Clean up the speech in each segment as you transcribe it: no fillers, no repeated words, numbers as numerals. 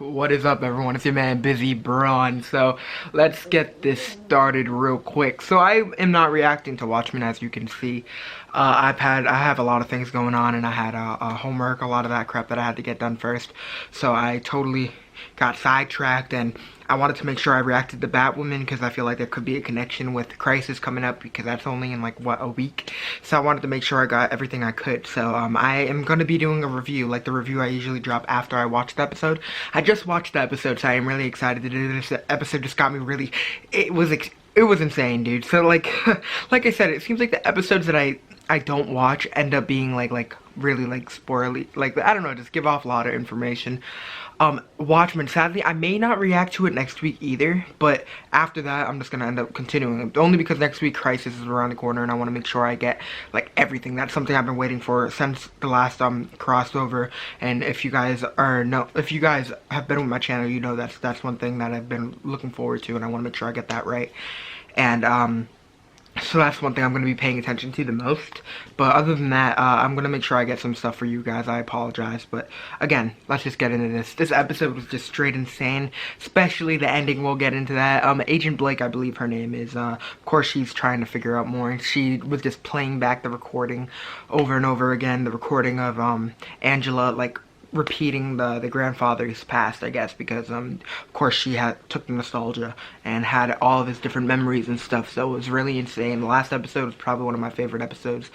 What is up, everyone? It's your man Busy Braun. So let's get this started real quick. So I am not reacting to Watchmen, as you can see. I have a lot of things going on, and I had homework, a lot of that crap that I had to get done first. So I totally got sidetracked, and I wanted to make sure I reacted to Batwoman because I feel like there could be a connection with Crisis coming up, because that's only in like a week. So I wanted to make sure I got everything I could. So I am going to be doing a review, like the review I usually drop after I watch the episode. I just watched the episode, so I am really excited to do this. The episode just got me really, it was insane, dude. So like like I said, it seems like the episodes that I don't watch end up being like really like spoily, like I don't know, just give off a lot of information. Watchmen, sadly I may not react to it next week either, but after that I'm just gonna end up continuing, only because next week Crisis is around the corner and I want to make sure I get like everything. That's something I've been waiting for since the last crossover. And if you guys have been with my channel, you know that's one thing that I've been looking forward to, and I want to make sure I get that right. And so that's one thing I'm going to be paying attention to the most. But other than that, I'm going to make sure I get some stuff for you guys. I apologize. But again, let's just get into this. This episode was just straight insane. Especially the ending. We'll get into that. Agent Blake, I believe her name is. Of course, she's trying to figure out more. And she was just playing back the recording over and over again. The recording of Angela, like, repeating the grandfather's past, I guess, because of course she took the nostalgia and had all of his different memories and stuff. So it was really insane. The last episode was probably one of my favorite episodes,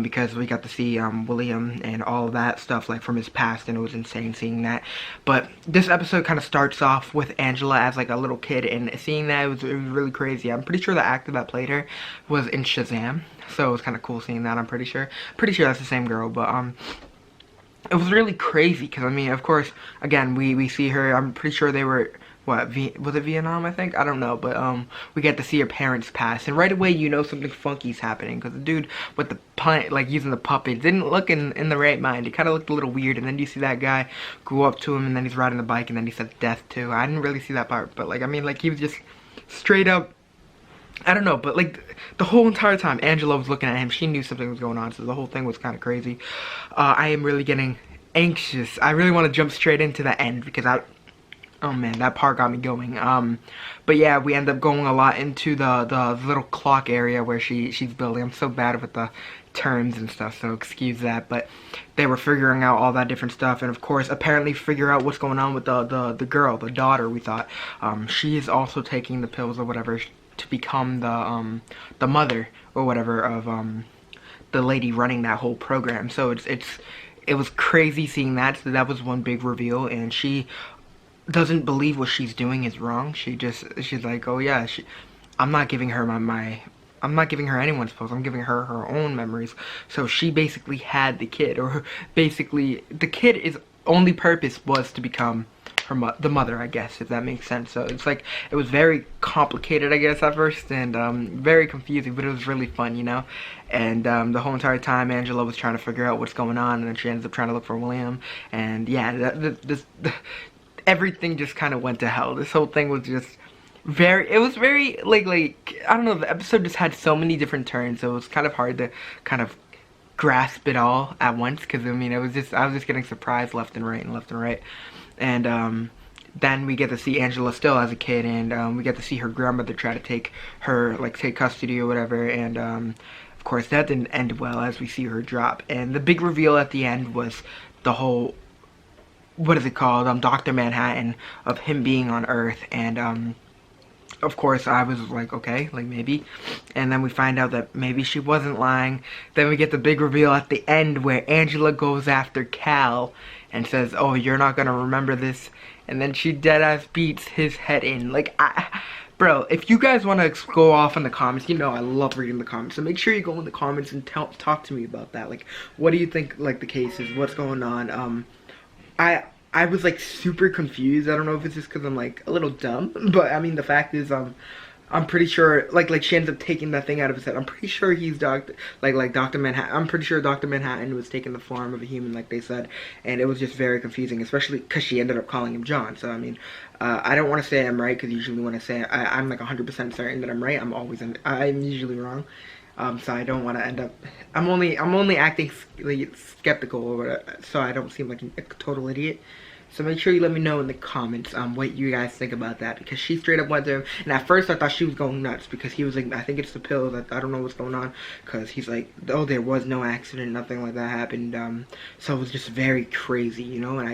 because we got to see William and all of that stuff like from his past, and it was insane seeing that. But this episode kind of starts off with Angela as like a little kid, and seeing that it was really crazy. I'm pretty sure the actor that played her was in Shazam, so it was kind of cool seeing that. I'm pretty sure that's the same girl. But it was really crazy because, I mean, of course, again, we see her. I'm pretty sure they were, what, was it Vietnam, I think? I don't know, but we get to see her parents pass, and right away you know something funky's happening, because the dude with the like using the puppet didn't look in the right mind. He kind of looked a little weird, and then you see that guy go up to him, and then he's riding the bike, and then he says death too. I didn't really see that part, but like, I mean, like, he was just straight up, I don't know, but like the whole entire time Angela was looking at him, she knew something was going on, so the whole thing was kind of crazy. I am really getting anxious. I really want to jump straight into the end, because oh man, that part got me going. But yeah, we end up going a lot into the little clock area where she's building. I'm so bad with the terms and stuff, so excuse that. But they were figuring out all that different stuff, and of course apparently figure out what's going on with the girl, the daughter. We thought she is also taking the pills or whatever to become the mother or whatever of the lady running that whole program. So it was crazy seeing that. So that was one big reveal, and she doesn't believe what she's doing is wrong. She's like, oh yeah, I'm not giving her I'm not giving her anyone's pills. I'm giving her her own memories. So she basically had the kid, or basically the kid's only purpose was to become the mother, I guess, if that makes sense. So it's like, it was very complicated, I guess, at first, and very confusing, but it was really fun, you know. And the whole entire time Angela was trying to figure out what's going on, and then she ends up trying to look for William. And yeah, everything just kind of went to hell. This whole thing was just it was very like I don't know, the episode just had so many different turns, so it was kind of hard to kind of grasp it all at once, because I mean, I was just getting surprised left and right and left and right. And then we get to see Angela still as a kid, and we get to see her grandmother try to take custody or whatever, and of course that didn't end well, as we see her drop. And the big reveal at the end was the whole, what is it called, Dr. Manhattan, of him being on Earth. And of course I was like, okay, like maybe. And then we find out that maybe she wasn't lying. Then we get the big reveal at the end where Angela goes after Cal and says, oh, you're not gonna remember this. And then she deadass beats his head in. Like, bro, if you guys want to go off in the comments, you know I love reading the comments, so make sure you go in the comments and talk to me about that. Like, what do you think, like, the case is? What's going on? I was like super confused. I don't know if it's just because I'm like a little dumb, but I mean, the fact is, I'm pretty sure like she ends up taking that thing out of his head. I'm pretty sure he's Dr. Manhattan. I'm pretty sure Dr. Manhattan was taking the form of a human, like they said, and it was just very confusing, especially because she ended up calling him John. So I mean, I don't want to say I'm right, because usually when I say I'm like 100% certain that I'm right, I'm usually wrong. So I don't want to end up. I'm only acting like skeptical, or whatever, so I don't seem like a total idiot. So make sure you let me know in the comments what you guys think about that, because she straight up went to him, and at first I thought she was going nuts because he was like, I think it's the pills. I don't know what's going on, because he's like, oh, there was no accident, nothing like that happened. So it was just very crazy, you know. And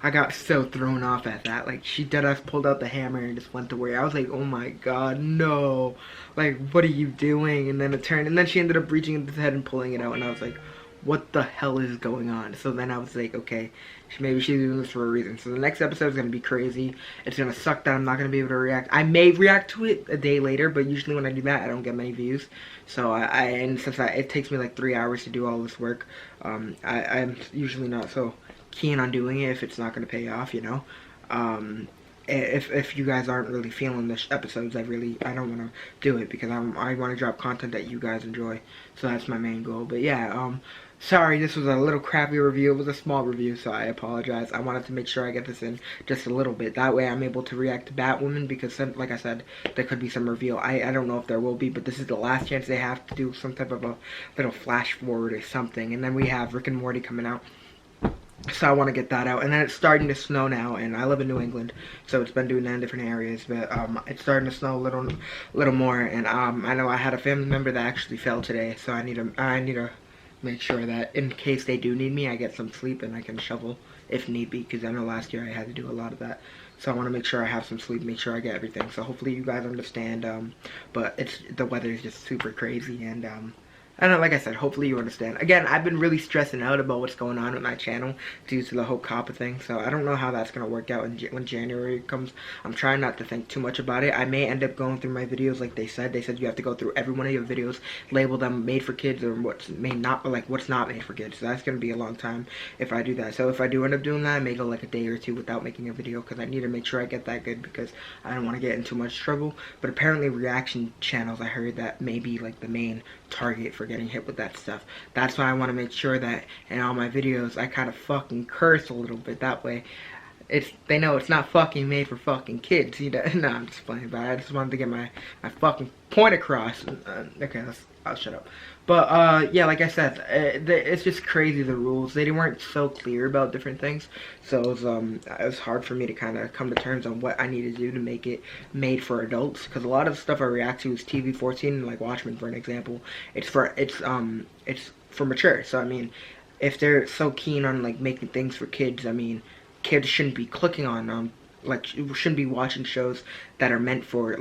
I got so thrown off at that. Like, she deadass pulled out the hammer and just went to where I was like, oh my god, no. Like, what are you doing? And then it turned, and then she ended up reaching into his head and pulling it out, and I was like, what the hell is going on? So then I was like, okay, maybe she's doing this for a reason. So the next episode is going to be crazy. It's going to suck that I'm not going to be able to react. I may react to it a day later, but usually when I do that, I don't get many views. So and since it takes me like 3 hours to do all this work, I'm usually not so keen on doing it if it's not going to pay off, you know. If you guys aren't really feeling the episodes, I don't want to do it, because I want to drop content that you guys enjoy. So that's my main goal. But yeah, sorry, this was a little crappy review. It was a small review, so I apologize. I wanted to make sure I get this in just a little bit. That way I'm able to react to Batwoman, because like I said, there could be some reveal. I don't know if there will be, but this is the last chance they have to do some type of a little flash forward or something. And then we have Rick and Morty coming out. So I want to get that out. And then it's starting to snow now, and I live in New England, so it's been doing that in different areas. But it's starting to snow a little more. And I know I had a family member that actually fell today, so I need to make sure that in case they do need me, I get some sleep and I can shovel if need be, because I know last year I had to do a lot of that. So I want to make sure I have some sleep, make sure I get everything. So hopefully you guys understand. But the weather is just super crazy, and I don't know, like I said, hopefully you understand. Again, I've been really stressing out about what's going on with my channel due to the whole COPPA thing, so I don't know how that's going to work out when January comes. I'm trying not to think too much about it. I may end up going through my videos like they said. They said you have to go through every one of your videos, label them made for kids or what's not made for kids. So that's going to be a long time if I do that. So if I do end up doing that, I may go like a day or two without making a video, because I need to make sure I get that good, because I don't want to get in too much trouble. But apparently reaction channels, I heard that may be like the main target for getting hit with that stuff. That's why I want to make sure that in all my videos I kind of fucking curse a little bit. That way they know it's not fucking made for fucking kids, you know. No, I'm just playing, but I just wanted to get my fucking point across. Okay, I'll shut up. But yeah, like I said, it's just crazy, the rules. They weren't so clear about different things, so it was hard for me to kind of come to terms on what I need to do to make it made for adults. Because a lot of the stuff I react to is TV-14, like Watchmen for an example. It's for mature. So I mean, if they're so keen on like making things for kids, I mean, kids shouldn't be clicking on like, shouldn't be watching shows that are meant for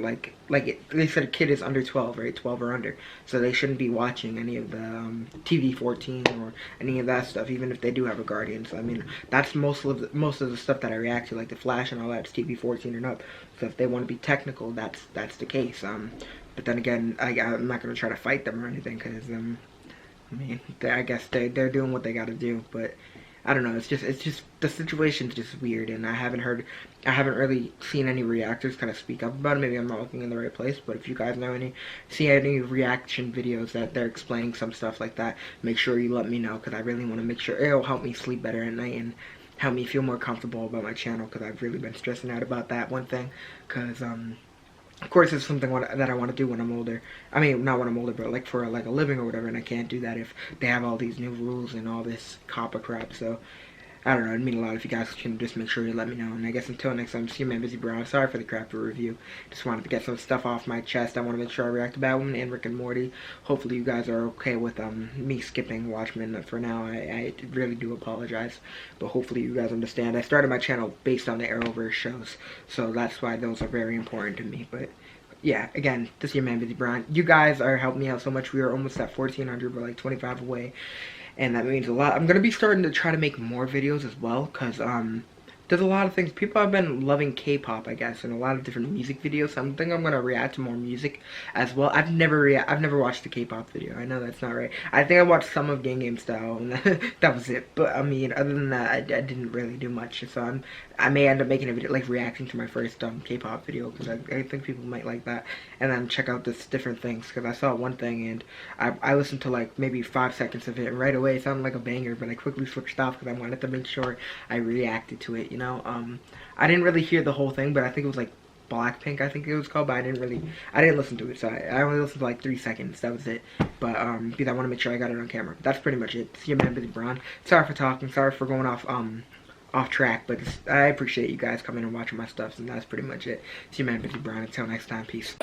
they said a kid is under 12, right? 12 or under. So they shouldn't be watching any of the TV-14 or any of that stuff, even if they do have a guardian. So I mean, that's most of the stuff that I react to, like the Flash and all that, is TV-14 and up. So if they want to be technical, that's the case. But then again, I'm not gonna try to fight them or anything, because I mean, I guess they're doing what they gotta do. But I don't know, it's just the situation's just weird, and I haven't really seen any reactors kind of speak up about it. Maybe I'm not looking in the right place, but if you guys know see any reaction videos that they're explaining some stuff like that, make sure you let me know, because I really want to make sure it'll help me sleep better at night and help me feel more comfortable about my channel, because I've really been stressing out about that one thing, because of course, it's something that I want to do when I'm older. I mean, not when I'm older, but like for like a living or whatever, and I can't do that if they have all these new rules and all this COPPA crap. So I don't know, it'd mean a lot if you guys can just make sure you let me know. And I guess until next time, see you, man, Busy Brown. Sorry for the crappy review. Just wanted to get some stuff off my chest. I want to make sure I react to Batwoman and Rick and Morty. Hopefully you guys are okay with me skipping Watchmen for now. I really do apologize, but hopefully you guys understand. I started my channel based on the Arrowverse shows, so that's why those are very important to me. But yeah, again, this is your man, Busy Brown. You guys are helping me out so much. We are almost at 1,400. We're like 25 away, and that means a lot. I'm gonna be starting to try to make more videos as well, because there's a lot of things. People have been loving K-pop, I guess, and a lot of different music videos. So I think I'm gonna react to more music as well. I've never watched a K-pop video. I know that's not right. I think I watched some of Gangnam Style, and that was it. But I mean, other than that, I didn't really do much. So I may end up making a video, like reacting to my first K-pop video, because I think people might like that. And then check out this different things, because I saw one thing and I listened to like maybe 5 seconds of it, and right away it sounded like a banger, but I quickly switched off because I wanted to make sure I reacted to it, you know. I didn't really hear the whole thing, but I think it was like Blackpink, I think it was called, but I didn't listen to it, so I only listened to like 3 seconds, that was it. But because I want to make sure I got it on camera. That's pretty much it. See your man, Busy Brown. Sorry for talking, sorry for going off off track, but I appreciate you guys coming and watching my stuff, and that's pretty much it. It's your man, Busy Brown. Until next time, peace.